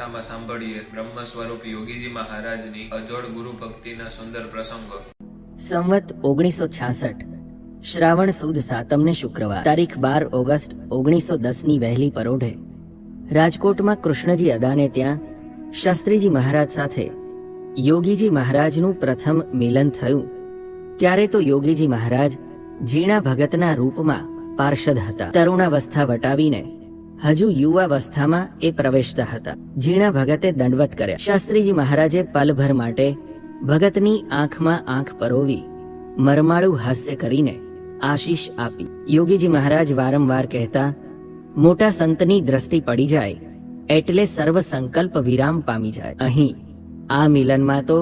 કથામાં સાંભળીએ બ્રહ્મ સ્વરૂપ યોગીજી મહારાજની અજોડ ગુરુ ભક્તિના સુંદર પ્રસંગો। સંવત 1966 શ્રાવણ સુદ સાતમને શુક્રવાર તારીખ 12 ઓગસ્ટ 1910ની વહેલી પરોઢે રાજકોટમાં કૃષ્ણજી અદાને ત્યાં શાસ્ત્રીજી મહારાજ સાથે યોગીજી મહારાજનું પ્રથમ મિલન થયું। ત્યારે તો યોગીજી મહારાજ ઝીણા ભગતના રૂપમાં પાર્ષદ હતા। તરુણાવસ્થા વટાવીને હજુ યુવાવસ્થામાં એ પ્રવેશતા હતા। ઝીણા ભગતે દંડવત કર્યા। શાસ્ત્રીજી મહારાજે પલભર માટે ભગતની આંખમાં આંખ પરોવી મરમાળું હાસ્ય કરીને આશીષ આપી। યોગીજી મહારાજ વારંવાર કહેતા, મોટા સંતની દ્રષ્ટિ પડી જાય એટલે સર્વ સંકલ્પ વિરામ પામી જાય। અહીં આ મિલનમાં તો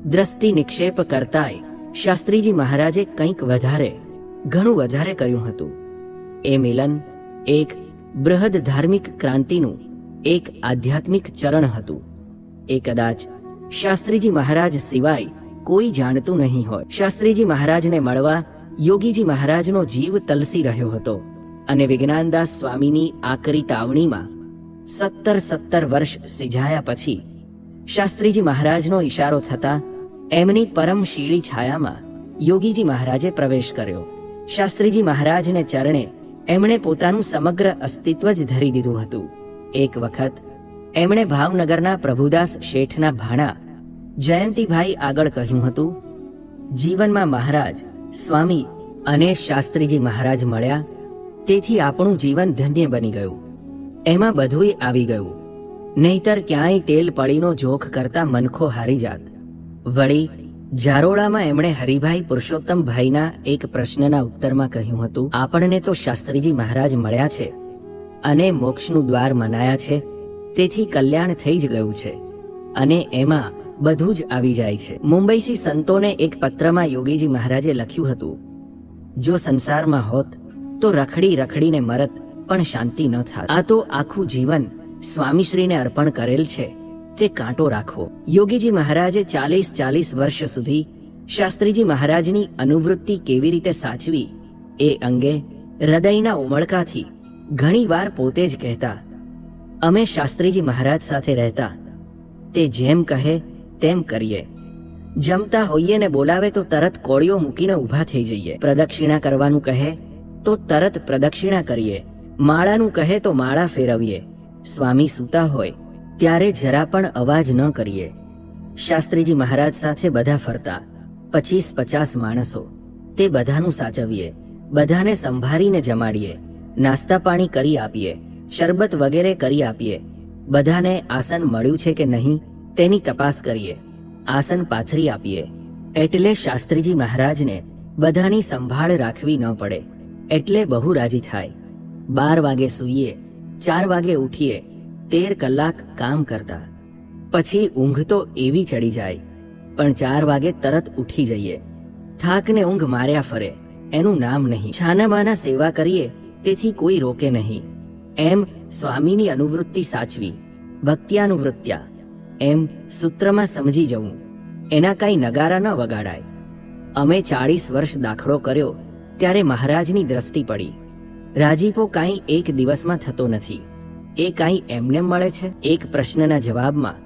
દ્રષ્ટિ નિક્ષેપ કરતાય શાસ્ત્રીજી મહારાજે કંઈક વધારે, ઘણું વધારે કર્યું હતું। એ મિલન એક બૃહદ ધાર્મિક ક્રાંતિનું એક આધ્યાત્મિક ચરણ હતું। એ કદાચ શાસ્ત્રીજી મહારાજ સિવાય કોઈ જાણતું નહીં હોય। શાસ્ત્રીજી મહારાજને મળવા યોગીજી મહારાજનો જીવ તલસી રહ્યો હતો અને વિજ્ઞાનદાસ સ્વામીની આકરી તાવણીમાં 17 વર્ષ સિજાયા પછી શાસ્ત્રીજી મહારાજનો ઈશારો થતા એમની પરમ શીળી છાયામાં યોગીજી મહારાજે પ્રવેશ કર્યો। શાસ્ત્રીજી મહારાજને ચરણે એમણે પોતાનું સમગ્ર અસ્તિત્વ જ ધરી દીધું હતું। એક વખત એમણે ભાવનગરના પ્રભુદાસ શેઠના ભાણા જયંતિભાઈ આગળ કહ્યું હતું, જીવનમાં મહારાજ, સ્વામી અને શાસ્ત્રીજી મહારાજ મળ્યા તેથી આપણું જીવન ધન્ય બની ગયું। એમાં બધુંય આવી ગયું, નહીતર ક્યાંય તેલ પડીનો જોખ કરતા મનખો હારી જાત। વળી જારોડામાં એમણે હરિભાઈ પુરુષોત્તમભાઈના એક પ્રશ્નના ઉત્તરમાં કહ્યું હતું, આપણને તો શાસ્ત્રીજી મહારાજ મળ્યા છે અને મોક્ષનું દ્વાર મનાયા છે, તેથી કલ્યાણ થઈ જ ગયું છે અને એમાં બધું જ આવી જાય છે। મુંબઈથી સંતોને એક પત્રમાં યોગીજી મહારાજે લખ્યું હતું, જો સંસારમાં હોત તો રખડી રખડીને મરત પણ શાંતિ ન થાત। આ તો આખું જીવન સ્વામીશ્રીને અર્પણ કરેલ છે, તે કાંટો રાખવો। યોગીજી મહારાજે 40 વર્ષ સુધી શાસ્ત્રીજી મહારાજની અનુવૃત્તિ કેવી રીતે સાચવી એ અંગે હૃદયના ઉમળકાથી ઘણી વાર પોતે જ કહેતા, અમે શાસ્ત્રીજી મહારાજ સાથે રહેતા, તે જેમ કહે તેમ કરીએ। જમતા હોઈએ ને બોલાવે તો તરત કોળીઓ મૂકીને ઊભા થઈ જઈએ। પ્રદક્ષિણા કરવાનું કહે તો તરત પ્રદક્ષિણા કરીએ। માળાનું કહે તો માળા ફેરવીએ। સ્વામી સૂતા હોય ત્યારે જરા પણ અવાજ ન કરીએ। શાસ્ત્રીજી મહારાજ સાથે બધા ફરતા, 25-50 માણસો, તે બધાનું સાચવીએ, બધાને સંભાળીને જમાડીએ, નાસ્તા પાણી કરી આપીએ, શરબત વગેરે કરી આપીએ। બધાને આસન મળ્યું છે કે નહીં તેની તપાસ કરીએ, આસન પાથરી આપીએ, એટલે શાસ્ત્રીજી મહારાજને બધાની સંભાળ રાખવી ન પડે એટલે બહુ રાજી થાય। 12 વાગે સૂઈએ, 4 વાગે ઉઠીએ, 13 કલાક કામ કરતા। પછી ઊંઘ તો એવી ચડી જાય, પણ 4 વાગે તરત ઉઠી જઈએ। થાકને ઊંઘ માર્યા ફરે એનું નામ નહીં। છાનામાના સેવા કરીએ તેથી કોઈ રોકે નહીં। એમ સ્વામીની અનુવૃત્તિ સાચવી, ભક્ત્યાનુવૃત્ત્યા, એમ સૂત્રમાં સમજી જવું, એના કાંઈ નગારા ન વગાડાય। અમે 40 વર્ષ દાખલો કર્યો ત્યારે મહારાજની દ્રષ્ટિ પડી, રાજીપો કાંઈ એક દિવસમાં થતો નથી, એ કાંઈ એમને મળે છે? એક પ્રશ્નના જવાબમાં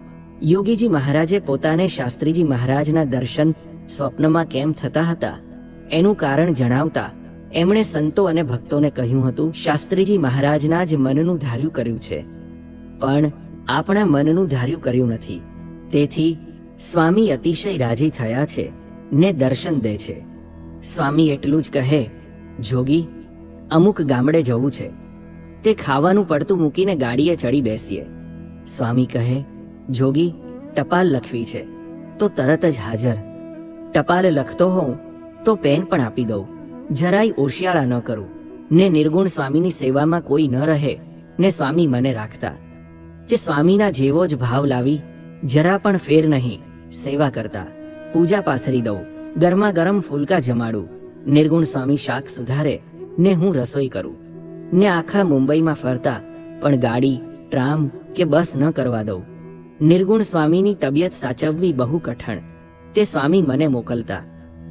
યોગીજી મહારાજે પોતાને શાસ્ત્રીજી મહારાજના દર્શન સ્વપ્નમાં કેમ થતા હતા એનું કારણ જણાવતા એમણે સંતો અને ભક્તોને કહ્યું હતું, શાસ્ત્રીજી મહારાજના જ મનનું ધાર્યું કર્યું છે, પણ આપણા મનનું ધાર્યું કર્યું નથી, તેથી સ્વામી અતિશય રાજી થયા છે ને દર્શન દે છે। સ્વામી એટલું જ કહે, જોગી અમુક ગામડે જવું છે, તે ખાવાનું પડતું મૂકીને ગાડીએ ચડી બેસીએ। સ્વામી કહે, જોગી ટપાલ લખવી છે, તો તરત જ હાજર। ટપાલ લખતો હોઉં તો પેન પણ આપી દઉં, જરાય ઓશિયાળા ન કરું ને નિર્ગુણ સ્વામીની સેવામાં કોઈ ન રહે ને સ્વામી મને રાખતા, તે સ્વામીના જેવો જ ભાવ લાવી જરા પણ ફેર નહીં સેવા કરતા। પૂજા પાથરી દઉં, ગરમા ગરમ ફૂલકા જમાડું, નિર્ગુણ સ્વામી શાક સુધારે ને હું રસોઈ કરું ને આખા મુંબઈમાં ફરતા પણ ગાડી, ટ્રામ કે બસ ન કરવા દઉં। નિર્ગુણ સ્વામીની તબિયત સાચવવી બહુ કઠણ, તે સ્વામી મને મોકલતા।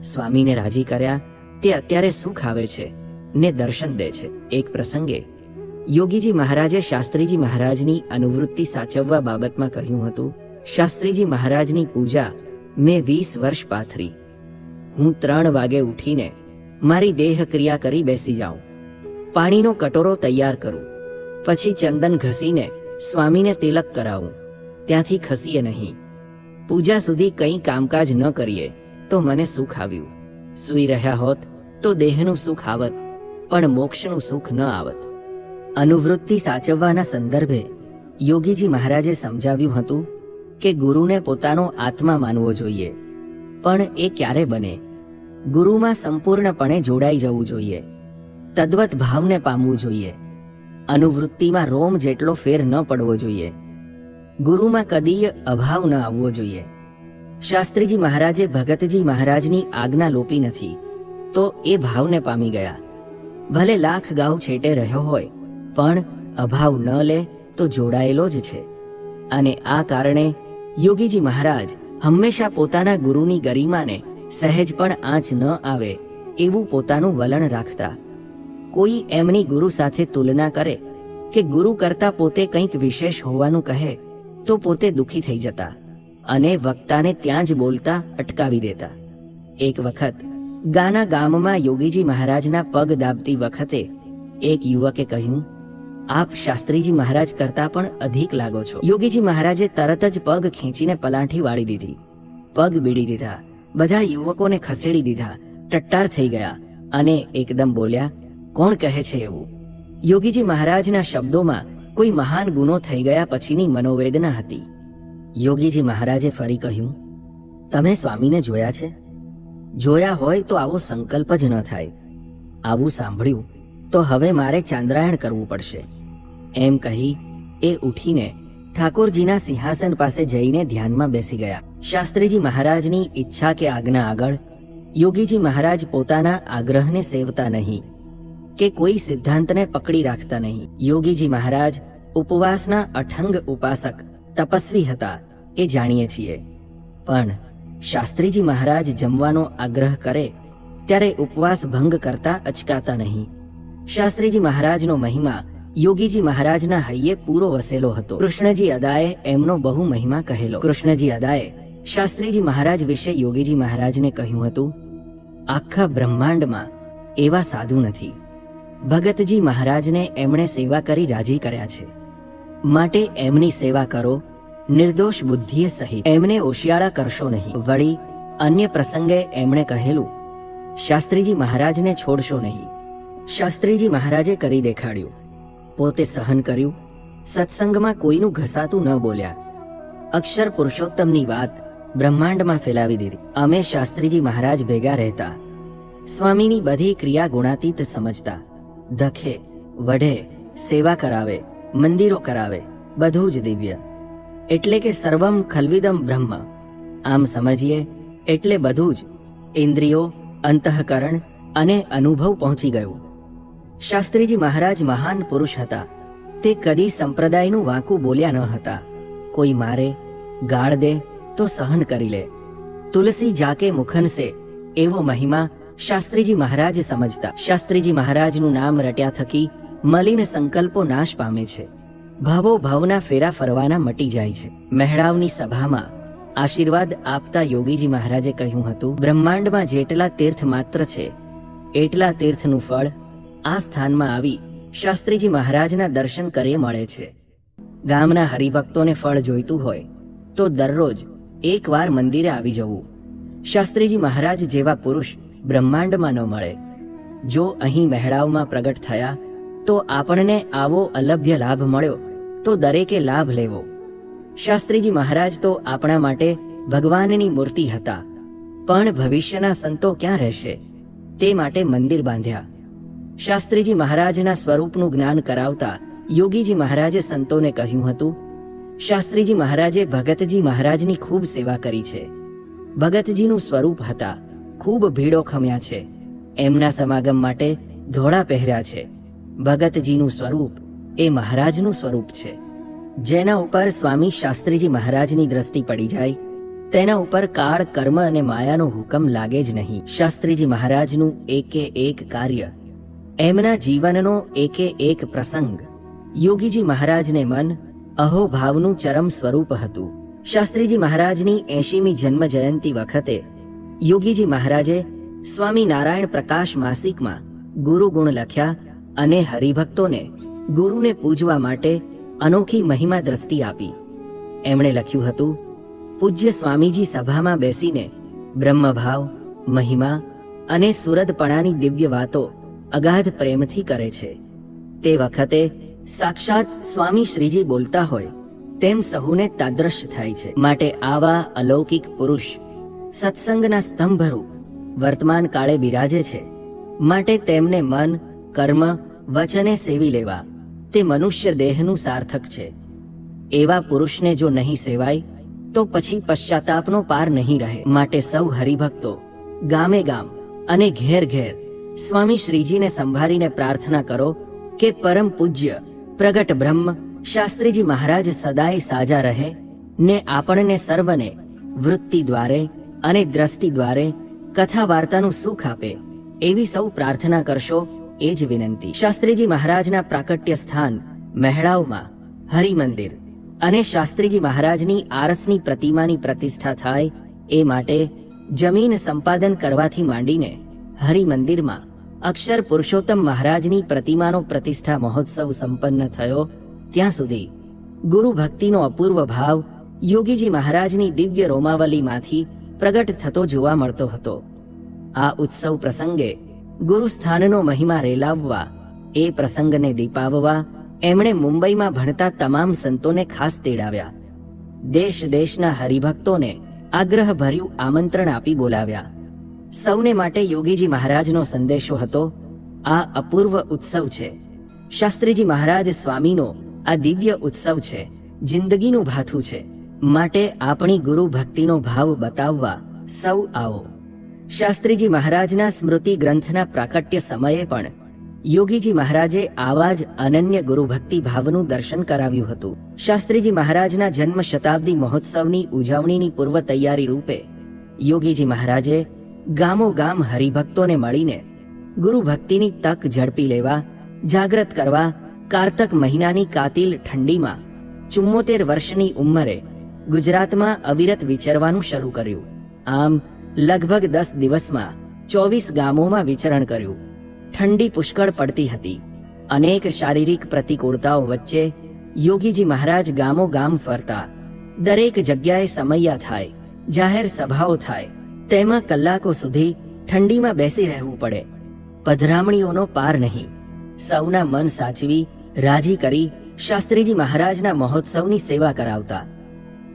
સ્વામીને રાજી કર્યા તે અત્યારે સુખ આવે છે ને દર્શન દે છે। એક પ્રસંગે યોગીજી મહારાજે શાસ્ત્રીજી મહારાજની અનુવૃત્તિ સાચવવા બાબતમાં કહ્યું હતું, શાસ્ત્રીજી મહારાજની પૂજા મેં 20 વર્ષ પાથરી. હું 3 વાગે ઉઠીને મારી દેહ ક્રિયા કરી બેસી જાઉં, પાણીનો કટોરો તૈયાર કરું, પછી ચંદન ઘસીને સ્વામીને તિલક કરાવું, ત્યાંથી ખસીએ નહીં. પૂજા સુધી કંઈ કામકાજ ન કરીએ તો મને સુખ આવ્યું. સૂઈ રહ્યા હોત તો દેહનું સુખ આવત, પણ મોક્ષનું સુખ ન આવત. અનુવૃત્તિ સાચવવાના સંદર્ભે યોગીજી મહારાજે સમજાવ્યું હતું કે ગુરુને પોતાનો આત્મા માનવો જોઈએ, પણ એ ક્યારે બને? ગુરુમાં સંપૂર્ણપણે જોડાઈ જવું જોઈએ, તદ્વત ભાવને પામવું જોઈએ. અનુવૃત્તિમાં રોમ જેટલો ફેર ન પડવો જોઈએ. ગુરુમાં કદીય અભાવ ન આવવો જોઈએ. શાસ્ત્રીજી મહારાજે ભગતજી મહારાજની આજ્ઞા લોપી નથી, તો એ ભાવને પામી ગયા. ભલે લાખ ગાઉ છેટે રહ્યો હોય, પણ અભાવ ન લે તો જોડાયેલો જ છે. અને આ કારણે યોગીજી મહારાજ હંમેશા પોતાના ગુરુની ગરિમાને સહેજ પણ આંચ ન આવે એવું પોતાનું વલણ રાખતા. કોઈ એમની ગુરુ સાથે તુલના કરે કે ગુરુ કરતા પોતે કંઈક વિશેષ હોવાનું કહે તો પોતે દુઃખી થઈ જતા અને વક્તાને ત્યાં જ બોલતા અટકાવી દેતા. એક વખત ગાના ગામમાં યોગીજી મહારાજના પગ દાબતી વખતે એક યુવકે કહ્યું, આપ શાસ્ત્રીજી મહારાજ કરતા પણ અધિક લાગો છો. યોગીજી મહારાજે તરત જ પગ ખેંચીને પલાઠી વાળી દીધી, પગ બીડી દીધા, બધા યુવકોને ખસેડી દીધા, ટટ્ટાર થઈ ગયા અને એકદમ બોલ્યા, કોણ કહે છે એવું? યોગીજી મહારાજના શબ્દોમાં કોઈ મહાન ગુનો થઈ ગયા પછીની મનોવેદના હતી. યોગીજી મહારાજે ફરી કહ્યું, તમે સ્વામીને જોયા છે? જોયા હોય તો આવો સંકલ્પ જ ન થાય. આવું સાંભળ્યું તો હવે મારે ચાંદ્રાયણ કરવું પડશે. એમ કહી એ ઉઠીને ઠાકોરજીના સિંહાસન પાસે જઈને ધ્યાનમાં બેસી ગયા. શાસ્ત્રીજી મહારાજની ઈચ્છા કે આજ્ઞા આગળ યોગીજી મહારાજ પોતાના આગ્રહને સેવતા નહીં કે કોઈ સિદ્ધાંતને પકડી રાખતા નહીં. યોગીજી મહારાજ ઉપવાસના અઠંગ ઉપાસક તપસ્વી હતા, એ જાણીએ છીએ, પણ શાસ્ત્રીજી મહારાજ જમવાનો આગ્રહ કરે ત્યારે ઉપવાસ ભંગ કરતા અચકાતા નહીં. શાસ્ત્રીજી મહારાજનો મહિમા યોગીજી મહારાજના હૈયે પૂરો વસેલો હતો. કૃષ્ણજી અદાએ એમનો બહુ મહિમા કહેલો. કૃષ્ણજી અદાએ શાસ્ત્રીજી મહારાજ વિશે યોગીજી મહારાજને કહ્યું હતું, આખા બ્રહ્માંડમાં એવા સાધુ નથી. ભગતજી મહારાજને એમણે સેવા કરી રાજી કર્યા છે, માટે એમની સેવા કરો નિર્દોષ બુદ્ધિએ સહિત. એમને ઓશિયાળા કરશો નહીં. વળી અન્ય પ્રસંગે એમણે કહેલું, શાસ્ત્રીજી મહારાજને છોડશો નહીં. શાસ્ત્રીજી મહારાજે કરી દેખાડ્યું, પોતે સહન કર્યું, સત્સંગમાં કોઈનું ઘસાતું ન બોલ્યા, અક્ષર પુરુષોત્તમની વાત બ્રહ્માંડમાં ફેલાવી દીધી. અમે શાસ્ત્રીજી મહારાજ ભેગા રહેતા, સ્વામીની બધી ક્રિયા ગુણાતીત સમજતા, દખે વઢે સેવા કરાવે, મંદિરો કરાવે, બધું જ દિવ્ય, એટલે કે સર્વમ ખલ્વિદમ બ્રહ્મ. આમ સમજીએ એટલે બધું જ ઇન્દ્રિયો, અંતઃકરણ અને અનુભવ પહોંચી ગયું. શાસ્ત્રીજી મહારાજ મહાન પુરુષ હતા. તે કદી સંપ્રદાયનું વાંકું બોલ્યા ન હતા. કોઈ મારે, ગાળ દે તો સહન કરી લે, તુલસી જાકે મુખન સે, એવો મહિમા શાસ્ત્રીજી મહારાજ સમજતા. શાસ્ત્રીજી મહારાજનું નામ રટ્યા થકી મલિન સંકલ્પો નાશ પામે છે, ભાવો ભાવના ફેરા ફરવાના મટી જાય છે. મહેડાવની સભામાં આશીર્વાદ આપતા યોગીજી મહારાજે કહ્યું હતું, બ્રહ્માંડમાં જેટલા તીર્થ માત્ર છે એટલા તીર્થનું ફળ આ સ્થાનમાં આવી શાસ્ત્રીજી મહારાજના દર્શન કરે મળે છે. ગામના હરિભક્તોને ફળ જોઈતું હોય તો દરરોજ એકવાર મંદિરે આવી જવું. શાસ્ત્રીજી મહારાજ જેવા પુરુષ બ્રહ્માંડમાં ન મળે. જો અહીં મહેડાવમાં પ્રગટ થયા તો આપણને આવો અલભ્ય લાભ મળ્યો તો દરેકે લાભ લેવો. શાસ્ત્રીજી મહારાજ તો આપણા માટે ભગવાનની મૂર્તિ હતા, પણ ભવિષ્યના સંતો ક્યાં રહેશે તે માટે મંદિર બાંધ્યા. શાસ્ત્રીજી મહારાજના સ્વરૂપનું જ્ઞાન કરાવતા યોગીજી મહારાજે સંતોને કહ્યું હતું, શાસ્ત્રીજી મહારાજે ભગતજી મહારાજની ખૂબ સેવા કરી છે. ભગતજીનું સ્વરૂપ હતા, ખૂબ ભીડો ખમ્યા છે, એમના સમાગમ માટે ધોળા પહેર્યા છે. ભગતજીનું સ્વરૂપ એ મહારાજનું સ્વરૂપ છે. જેના ઉપર સ્વામી શાસ્ત્રીજી મહારાજની દ્રષ્ટિ પડી જાય તેના ઉપર કાળ, કર્મ અને માયાનો હુકમ લાગે જ નહીં. શાસ્ત્રીજી મહારાજનું એકે એક કાર્ય, એમના જીવનનો એકે એક પ્રસંગ યોગીજી મહારાજને મન અહોભાવનું ચરમ સ્વરૂપ હતું. શાસ્ત્રીજી મહારાજની 80મી જન્મ જયંતિ વખતે યોગીજી મહારાજે સ્વામી નારાયણ પ્રકાશ માસિકમાં ગુરુ ગુણ લખ્યા અને હરિભક્તોને ગુરુને પૂજવા માટે અનોખી મહિમા દ્રષ્ટિ આપી. એમણે લખ્યું હતું, પૂજ્ય સ્વામીજી સભામાં બેસીને બ્રહ્મભાવ, મહિમા અને સુરદપણાની દિવ્ય વાતો અગાધ પ્રેમથી કરે છે. તે વખતે સાક્ષાત સ્વામી શ્રીજી બોલતા હોય તેમ સહુને તાદ્રશ્ય થાય છે. માટે આવા અલૌકિક પુરુષ સત્સંગના સ્તંભરૂપ વર્તમાન કાળે બિરાજે છે. માટે તેમને મન, કર્મ, વચને સેવી લેવા તે મનુષ્ય દેહનું સાર્થક છે. એવા પુરુષને જો નહીં સેવાય તો પછી પશ્ચાતાપનો પાર નહીં રહે. માટે સૌ હરિભક્તો ગામે ગામ અને ઘેર ઘેર સ્વામી શ્રીજીને સંભાળીને પ્રાર્થના કરો કે પરમ પૂજ્ય પ્રગટ બ્રહ્મ શાસ્ત્રીજી મહારાજ સદાય સાજા રહે ને આપણને સર્વને વૃત્તિ દ્વારે અને દ્રષ્ટિ દ્વારે કથા વાર્તાનું સુખ આપે એવી સૌ પ્રાર્થના કરશો એ જ વિનંતી. શાસ્ત્રીજી મહારાજના પ્રાકટ્ય સ્થાન મહેડાઓમાં હરિમંદિર અને શાસ્ત્રીજી મહારાજની આરસની પ્રતિમાની પ્રતિષ્ઠા થાય એ માટે જમીન સંપાદન કરવાથી માંડીને હરિમંદિરમાં અક્ષર પુરુષોત્તમ મહારાજની પ્રતિમાનો પ્રતિષ્ઠા મહોત્સવ સંપન્ન થયો ત્યાં સુધી ગુરુ ભક્તિનો અપૂર્વ ભાવ યોગીજી મહારાજની દિવ્ય રોમાવલીમાંથી પ્રગટ થતો જોવા મળતો હતો. આ ઉત્સવ પ્રસંગે ગુરુસ્થાનનો મહિમા રેલાવવા, એ પ્રસંગને દીપાવવા એમણે મુંબઈમાં ભણતા તમામ સંતોને ખાસ તેડાવ્યા. દેશ દેશના હરિભક્તોને આગ્રહભર્યું આમંત્રણ આપી બોલાવ્યા. સૌને માટે યોગીજી મહારાજનો સંદેશો હતો, આ અપૂર્વ ઉત્સવ છે. શાસ્ત્રીજી મહારાજ સ્વામીનો આ દિવ્ય ઉત્સવ છે, જિંદગીનું ભાથું છે. માટે આપણી ગુરુ ભક્તિનો ભાવ બતાવવા સૌ આવો. શાસ્ત્રીજી મહારાજના સ્મૃતિ ગ્રંથના પ્રાકટ્ય સમયે પણ યોગીજી મહારાજે આવા જ અનન્ય ગુરુ ભક્તિ ભાવનું દર્શન કરાવ્યું હતું. શાસ્ત્રીજી મહારાજના જન્મ શતાબ્દી મહોત્સવની ઉજવણીની પૂર્વ તૈયારી રૂપે યોગીજી મહારાજે ગામો ગામ હરિભક્તોને મળીને ગુરુ ભક્તિની તક ઝડપી લેવા, જાગૃત કરવા કારતક મહિનાની કાતિલ ઠંડીમાં 74 વર્ષની ઉંમરે ગુજરાતમાં અવિરત વિચરવાનું શરૂ કર્યું. આમ લગભગ 10 દિવસમાં 24 ગામોમાં વિચરણ કર્યું. ઠંડી પુષ્કળ પડતી હતી. અનેક શારીરિક પ્રતિકૂળતાઓ વચ્ચે યોગીજી મહારાજ ગામો ગામ ફરતા. દરેક જગ્યાએ સમૈયા થાય, જાહેર સભાઓ થાય, તેમાં કલાકો સુધી ઠંડીમાં બેસી રહેવું પડે. પધરામણીઓનો પાર નહીં. સૌના મન સાચવી, રાજી કરી શાસ્ત્રીજી મહારાજના મહોત્સવની સેવા કરાવતા.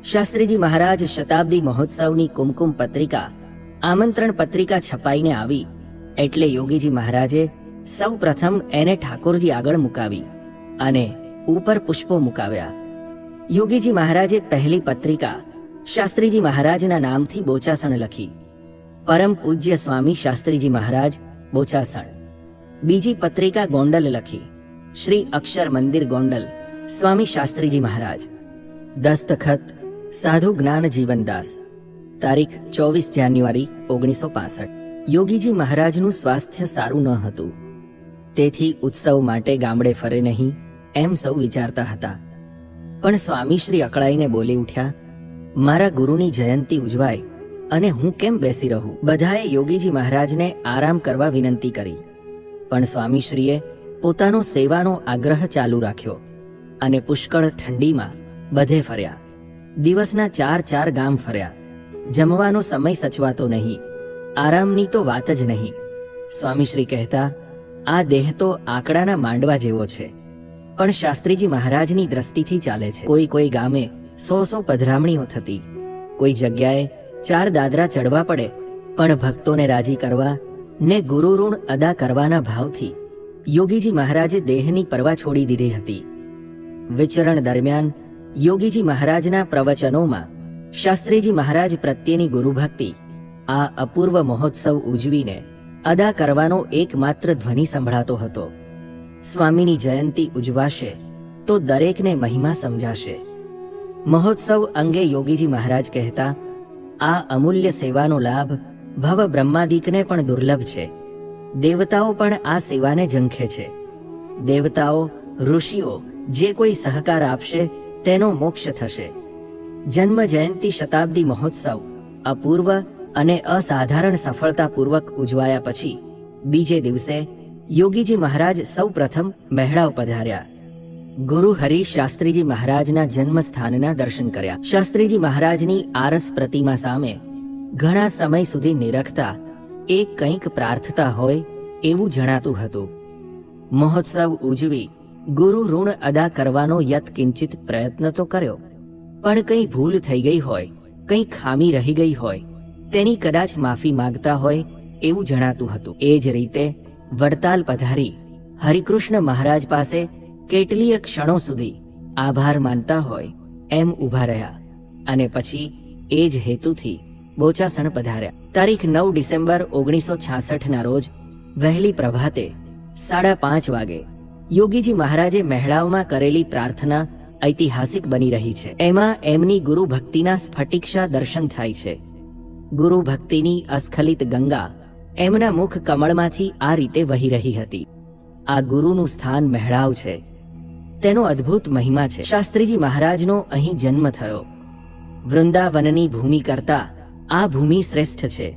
શાસ્ત્રીજી મહારાજ શતાબ્દી મહોત્સવની કુમકુમ પત્રિકા, આમંત્રણ પત્રિકા છપાઈને આવી એટલે યોગીજી મહારાજે સૌ પ્રથમ એને ઠાકોરજી આગળ મુકાવી અને ઉપર પુષ્પો મુકાવ્યા. યોગીજી મહારાજે પહેલી પત્રિકા શાસ્ત્રીજી મહારાજના નામથી બોચાસણ લખી, પરમ પૂજ્ય સ્વામી શાસ્ત્રીજી મહારાજ બોચાસણ. બીજી પત્રિકા ગોંડલ લખી, શ્રી અક્ષર મંદિર ગોંડલ, સ્વામી શાસ્ત્રીજી મહારાજ. દસ્તખત સાધુ જ્ઞાન જીવનદાસ. તારીખ 24 જાન્યુઆરી 1965. યોગીજી મહારાજનું સ્વાસ્થ્ય સારું ન હતું, તેથી ઉત્સવ માટે ગામડે ફરે નહીં એમ સૌ વિચારતા હતા. પણ સ્વામી શ્રી અકળાઈને બોલી ઉઠ્યા, મારા ગુરુની જયંતી ઉજવાય અને હું કેમ બેસી રહું? બધાએ યોગીજી મહારાજને આરામ કરવા વિનંતી કરી, પણ સ્વામીશ્રીએ પોતાનો સેવાનો આગ્રહ ચાલુ રાખ્યો અને પુષ્કળ ઠંડીમાં બધે ફર્યા. દિવસના 4 ગામ ફર્યા. જમવાનો સમય સચવાતો નહીં, આરામની તો વાત જ નહીં. સ્વામીશ્રી કહેતા, આ દેહ તો આંકડાના માંડવા જેવો છે, પણ શાસ્ત્રીજી મહારાજની દ્રષ્ટિથી ચાલે છે. કોઈ ગામે 100 પધરામણીઓ થતી, કોઈ જગ્યાએ 4 દાદરા ચડવા પડે, પણ ભક્તોને રાજી કરવા ને ગુરુ ઋણ અદા કરવાના ભાવથી યોગીજી મહારાજે દેહની પરવા છોડી દીધી હતી. વિચરણ દરમિયાન યોગીજી મહારાજના પ્રવચનોમાં શાસ્ત્રીજી મહારાજ પ્રત્યેની ગુરુભક્તિ, આ અપૂર્વ મહોત્સવ ઉજવીને અદા કરવાનો એકમાત્ર ધ્વનિ સંભળાતો હતો. સ્વામીની જયંતી ઉજવાશે તો દરેકને મહિમા સમજાશે. મહોત્સવ અંગે યોગીજી મહારાજ કહેતા, આ અમૂલ્ય સેવાનો લાભ ભવ બ્રહ્માદિકને પણ દુર્લભ છે. દેવતાઓ પણ આ સેવાને ઝંખે છે. દેવતાઓ, ઋષિઓ, જે કોઈ સહકાર આપશે તેનો મોક્ષ થશે. જન્મ જયંતિ શતાબ્દી મહોત્સવ અપૂર્વ અને અસાધારણ સફળતાપૂર્વક ઉજવાયા પછી બીજે દિવસે યોગીજી મહારાજ સૌ પ્રથમ મહેડાવ પધાર્યા. ગુરુ હરીશ શાસ્ત્રીજી મહારાજના જન્મસ્થાનના દર્શન કર્યા. શાસ્ત્રીજી મહારાજની આરસ પ્રતિમા સામે ઘણા સમય સુધી નિરખતા એ કંઈક પ્રાર્થતા હોય એવું જણાતું હતું. મહોત્સવ ઉજવી ગુરુ ઋણ અદા કરવાનો યત્કિંચિત પ્રયત્ન તો કર્યો, પણ કંઈ ભૂલ થઈ ગઈ હોય, કંઈ ખામી રહી ગઈ હોય તેની કદાચ માફી માંગતા હોય એવું જણાતું હતું. એ જ રીતે વડતાલ પધારી હરિકૃષ્ણ મહારાજ પાસે કેટલીય ક્ષણો સુધી આભાર માનતા હોય એમ ઊભા રહ્યા અને પછી એ જ હેતુથી બોચાસણ પધાર્યા. તારીખ 9 ડિસેમ્બર 1966ના રોજ વહેલી પ્રભાતે 5:30 વાગે યોગીજી મહારાજે મહેડાવમાં કરેલી પ્રાર્થના ઐતિહાસિક બની રહી છે. એમાં એમની ગુરુ ભક્તિના સ્ફટિકશા દર્શન થાય છે. ગુરુ ભક્તિની અસ્ખલિત ગંગા એમના મુખ કમળમાંથી આ રીતે વહી રહી હતી. આ ગુરુનું સ્થાન મહેડાવ છે, તેનો અદ્ભુત મહિમા છે. શાસ્ત્રીજી મહારાજનો અહીં જન્મ થયો. વૃંદાવનની ભૂમિ કરતા આ ભૂમિ શ્રેષ્ઠ છે.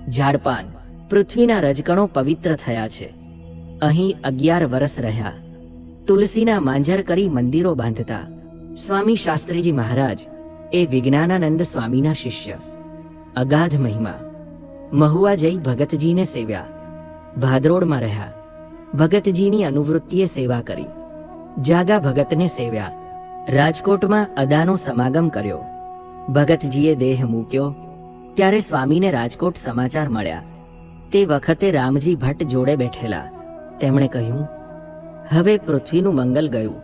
ઝાડપાન, પૃથ્વીના રજકણો પવિત્ર થયા છે. અહીં 11 વર્ષ રહ્યા. તુલસીના માંજર કરી મંદિરો બાંધતા. સ્વામી શાસ્ત્રીજી મહારાજ એ વિજ્ઞાનાનંદ સ્વામીના શિષ્ય. અગાધ મહિમા. મહુવા જઈ ભગતજીને સેવ્યા. ભાદરોડમાં રહ્યા. ભગતજીની અનુવૃત્તિએ સેવા કરી. જાગા ભગતને સેવ્યા. રાજકોટમાં અદાનો સમાગમ કર્યો. ભગતજીએ દેહ મૂક્યો ત્યારે સ્વામીને રાજકોટ સમાચાર મળ્યા. તે વખતે રામજી ભટ્ટ જોડે બેઠેલા. તેમણે કહ્યું, હવે પૃથ્વીનું મંગલ ગયું.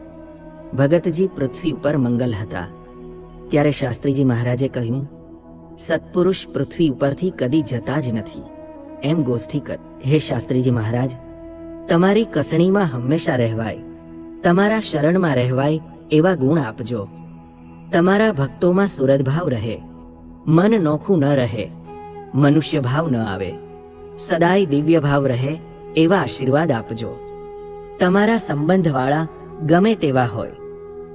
ભગતજી પૃથ્વી ઉપર મંગલ હતા. ત્યારે શાસ્ત્રીજી મહારાજે કહ્યું, સત્પુરુષ પૃથ્વી ઉપરથી કદી જતા જ નથી. એમ ગોષ્ઠી કર. હે શાસ્ત્રીજી મહારાજ, તમારી કસણીમાં હંમેશા રહેવાય, તમારા શરણમાં રહેવાય એવા ગુણ આપજો. તમારા ભક્તોમાં સુરદભાવ રહે, મન નોખું ન રહે, મનુષ્ય ભાવ ન આવે, સદાય દિવ્ય ભાવ રહે એવા આશીર્વાદ આપજો. તમારા સંબંધવાળા ગમે તેવા હોય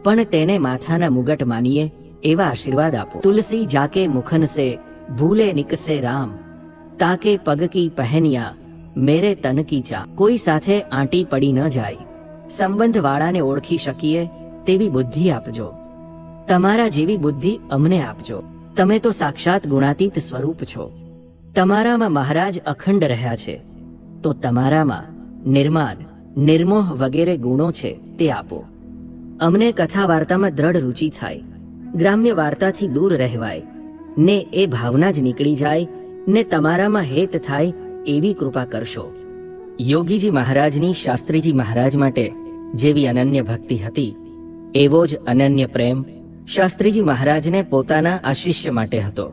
પણ તેને માથાના મુગટ માનીએ એવા આશીર્વાદ આપો. તુલસી જાકે મુખન સે ભૂલે નિકસે રામ, તાકે પગ કી પહેનિયા મેરે તન કી ચા. કોઈ સાથે આંટી પડી ન જાય, સંબંધવાળાને ઓળખી શકીએ તેવી બુદ્ધિ આપજો. તમારા જેવી બુદ્ધિ અમને આપજો. તમે તો સાક્ષાત ગુણાતીત સ્વરૂપ છો. તમારામાં મહારાજ અખંડ રહ્યા છે, તો તમારામાં નિર્માન, નિર્મોહ વગેરે ગુણો છે તે આપો. અમને કથા વાર્તામાં દ્રઢ રુચિ થાય, ગ્રામ્ય વાર્તાથી દૂર રહેવાય ને એ ભાવના જ નીકળી જાય ને તમારામાં હેત થાય એવી કૃપા કરશો. યોગીજી મહારાજની શાસ્ત્રીજી મહારાજ માટે જેવી અનન્ય ભક્તિ હતી એવો જ અનન્ય પ્રેમ શાસ્ત્રીજી મહારાજને પોતાના આ શિષ્ય માટે હતો.